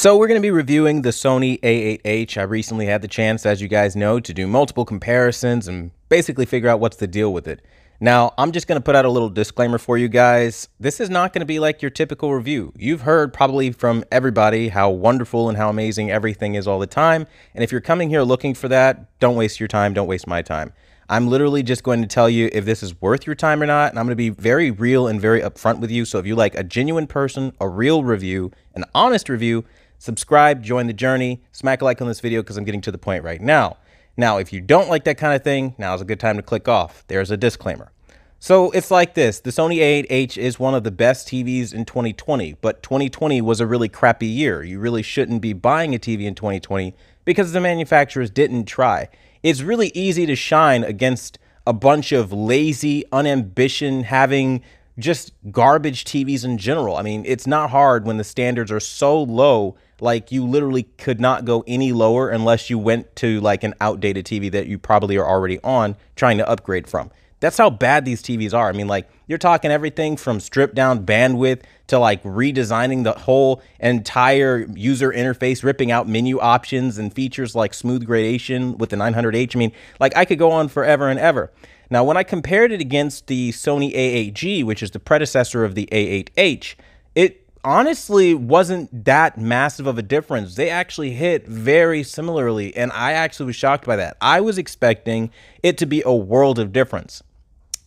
So we're going to be reviewing the Sony A8H. I recently had the chance, as you guys know, to do multiple comparisons and basically figure out what's the deal with it. Now, I'm just going to put out a little disclaimer for you guys. This is not going to be like your typical review. You've heard probably from everybody how wonderful and how amazing everything is all the time. And if you're coming here looking for that, don't waste your time. Don't waste my time. I'm literally just going to tell you if this is worth your time or not, and I'm going to be very real and very upfront with you. So if you like a genuine person, a real review, an honest review, subscribe, join the journey, smack a like on this video because I'm getting to the point right now. Now, if you don't like that kind of thing, now's a good time to click off. There's a disclaimer. So it's like this. The Sony A8H is one of the best TVs in 2020, but 2020 was a really crappy year. You really shouldn't be buying a TV in 2020 because the manufacturers didn't try. It's really easy to shine against a bunch of lazy, unambition, having just garbage TVs in general. I mean, it's not hard when the standards are so low, like you literally could not go any lower unless you went to like an outdated TV that you probably are already on trying to upgrade from. That's how bad these TVs are. I mean, like, you're talking everything from stripped down bandwidth to like redesigning the whole entire user interface, ripping out menu options and features like smooth gradation with the 900H. I mean, like, I could go on forever and ever. Now, when I compared it against the Sony A8G, which is the predecessor of the A8H, it honestly wasn't that massive of a difference. They actually hit very similarly, and I actually was shocked by that. I was expecting it to be a world of difference.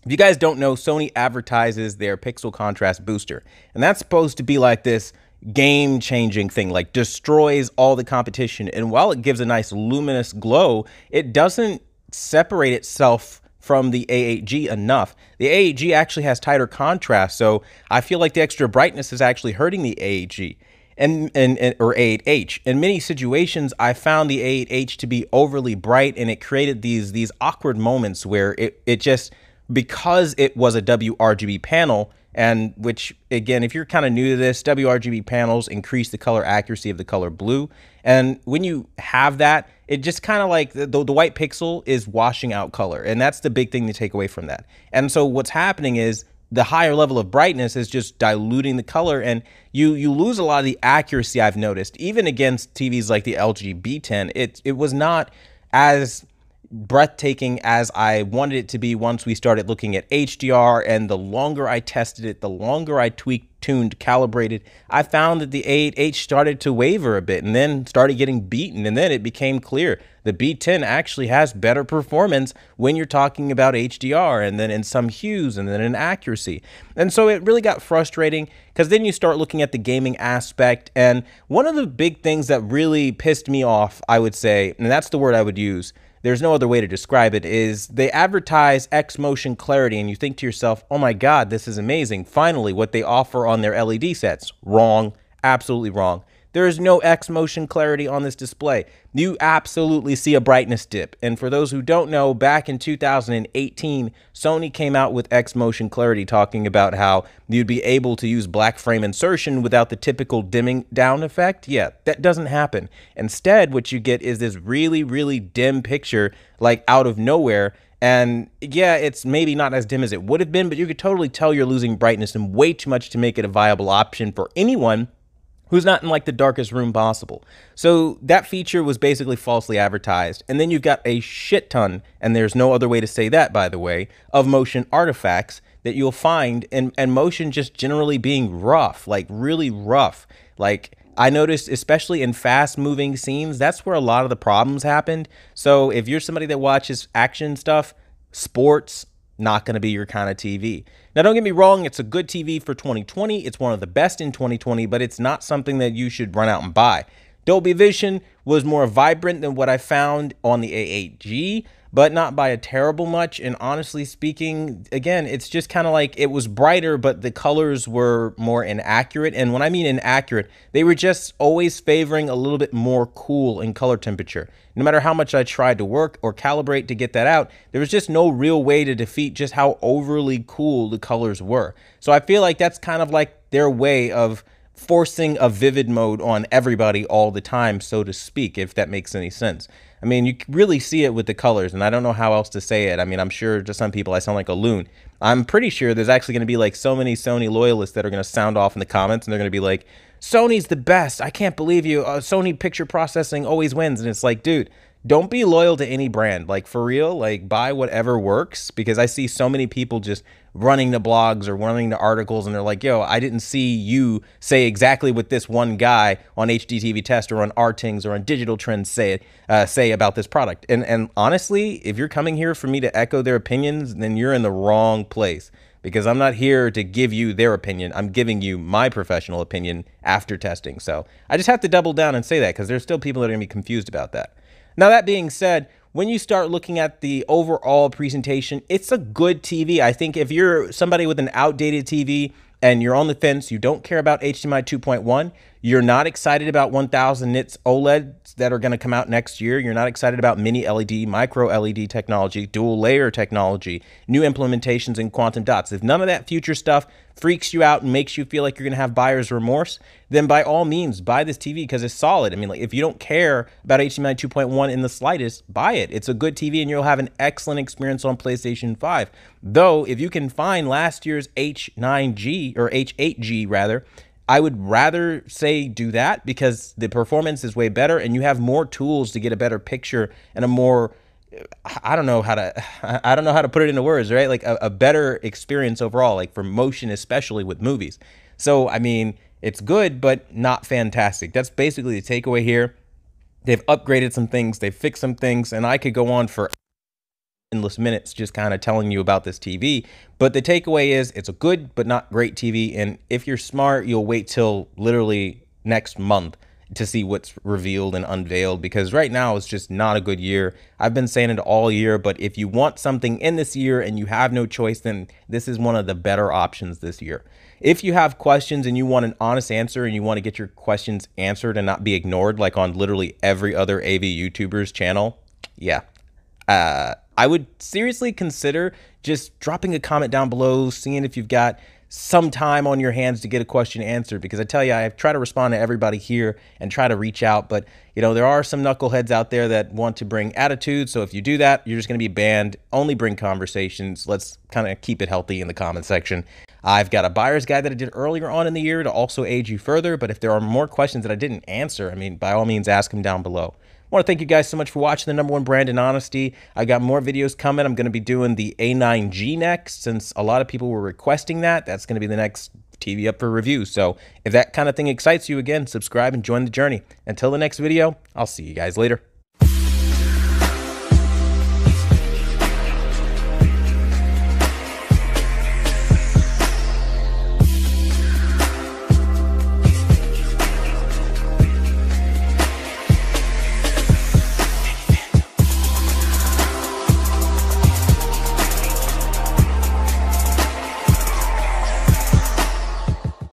If you guys don't know, Sony advertises their pixel contrast booster, and that's supposed to be like this game-changing thing, like destroys all the competition. And while it gives a nice luminous glow, it doesn't separate itself from the A8G enough. The A8G actually has tighter contrast, so I feel like the extra brightness is actually hurting the A8G or A8H. In many situations, I found the A8H to be overly bright, and it created these awkward moments where it just, because it was a WRGB panel, and which, again, if you're kind of new to this, WRGB panels increase the color accuracy of the color blue. And when you have that, it just kind of like the white pixel is washing out color. And that's the big thing to take away from that. And so what's happening is the higher level of brightness is just diluting the color, and you lose a lot of the accuracy, I've noticed. Even against TVs like the LG B10, it was not as breathtaking as I wanted it to be once we started looking at HDR. And the longer I tested it, the longer I tweaked, tuned, calibrated, I found that the A8H started to waver a bit and then started getting beaten. And then it became clear the B10 actually has better performance when you're talking about HDR, and then in some hues, and then in accuracy. And so it really got frustrating because then you start looking at the gaming aspect. And one of the big things that really pissed me off, I would say, and that's the word I would use, there's no other way to describe it, is they advertise X motion clarity, and you think to yourself, oh my God, this is amazing. Finally, what they offer on their LED sets. Wrong. Absolutely wrong. There is no X motion clarity on this display. You absolutely see a brightness dip. And for those who don't know, back in 2018, Sony came out with X motion clarity, talking about how you'd be able to use black frame insertion without the typical dimming down effect. Yeah, that doesn't happen. Instead, what you get is this really, really dim picture, like out of nowhere. And yeah, it's maybe not as dim as it would have been, but you could totally tell you're losing brightness and way too much to make it a viable option for anyone who's not in like the darkest room possible. So that feature was basically falsely advertised. And then you've got a shit ton, and there's no other way to say that, by the way, of motion artifacts that you'll find, and motion just generally being rough, like really rough. Like, I noticed, especially in fast moving scenes, that's where a lot of the problems happened. So if you're somebody that watches action stuff, sports, not going to be your kind of TV. Now, don't get me wrong, it's a good TV for 2020. It's one of the best in 2020, but it's not something that you should run out and buy. Dolby Vision was more vibrant than what I found on the A8G, but not by a terrible much. And honestly speaking, again, it's just kind of like it was brighter, but the colors were more inaccurate. And when I mean inaccurate, they were just always favoring a little bit more cool in color temperature. No matter how much I tried to work or calibrate to get that out, there was just no real way to defeat just how overly cool the colors were. So I feel like that's kind of like their way of forcing a vivid mode on everybody all the time, so to speak, if that makes any sense. I mean, you really see it with the colors, and I don't know how else to say it. I mean, I'm sure to some people I sound like a loon. I'm pretty sure there's actually going to be like so many Sony loyalists that are going to sound off in the comments, and they're going to be like, Sony's the best. I can't believe you. Sony picture processing always wins. And it's like, dude, don't be loyal to any brand. Like, for real, like, buy whatever works, because I see so many people just running to blogs or running to articles, and they're like, yo, I didn't see you say exactly what this one guy on HDTV Test or on Rtings or on Digital Trends say about this product. And honestly, if you're coming here for me to echo their opinions, then you're in the wrong place, because I'm not here to give you their opinion. I'm giving you my professional opinion after testing. So I just have to double down and say that, because there's still people that are going to be confused about that. Now, that being said, when you start looking at the overall presentation, it's a good TV. I think if you're somebody with an outdated TV and you're on the fence, you don't care about HDMI 2.1, you're not excited about 1000 nits OLEDs that are going to come out next year, you're not excited about mini LED, micro LED technology, dual layer technology, new implementations in quantum dots, if none of that future stuff freaks you out and makes you feel like you're going to have buyer's remorse, then by all means buy this TV, because it's solid. I mean, like, if you don't care about HDMI 2.1 in the slightest, buy it. It's a good TV and you'll have an excellent experience on PlayStation 5. Though, if you can find last year's H9G or H8G rather, I would rather say do that, because the performance is way better and you have more tools to get a better picture and a more, I don't know how to put it into words, right? Like a better experience overall, like for motion, especially with movies. So, I mean, it's good, but not fantastic. That's basically the takeaway here. They've upgraded some things, they've fixed some things, and I could go on for endless minutes just kind of telling you about this TV. But the takeaway is it's a good but not great TV. And if you're smart, you'll wait till literally next month to see what's revealed and unveiled, because right now it's just not a good year. I've been saying it all year, but if you want something in this year and you have no choice, then this is one of the better options this year. If you have questions and you want an honest answer and you want to get your questions answered and not be ignored like on literally every other AV YouTuber's channel, yeah, I would seriously consider just dropping a comment down below, seeing if you've got some time on your hands to get a question answered, because I tell you, I try to respond to everybody here and try to reach out, but you know, there are some knuckleheads out there that want to bring attitude. So if you do that, you're just going to be banned. Only bring conversations. Let's kind of keep it healthy in the comment section. I've got a buyer's guide that I did earlier on in the year to also aid you further, but if there are more questions that I didn't answer, I mean, by all means, ask them down below. I want to thank you guys so much for watching the #1 brand in honesty. I got more videos coming. I'm going to be doing the A9G next, since a lot of people were requesting that. That's going to be the next TV up for review. So if that kind of thing excites you, again, subscribe and join the journey. Until the next video, I'll see you guys later.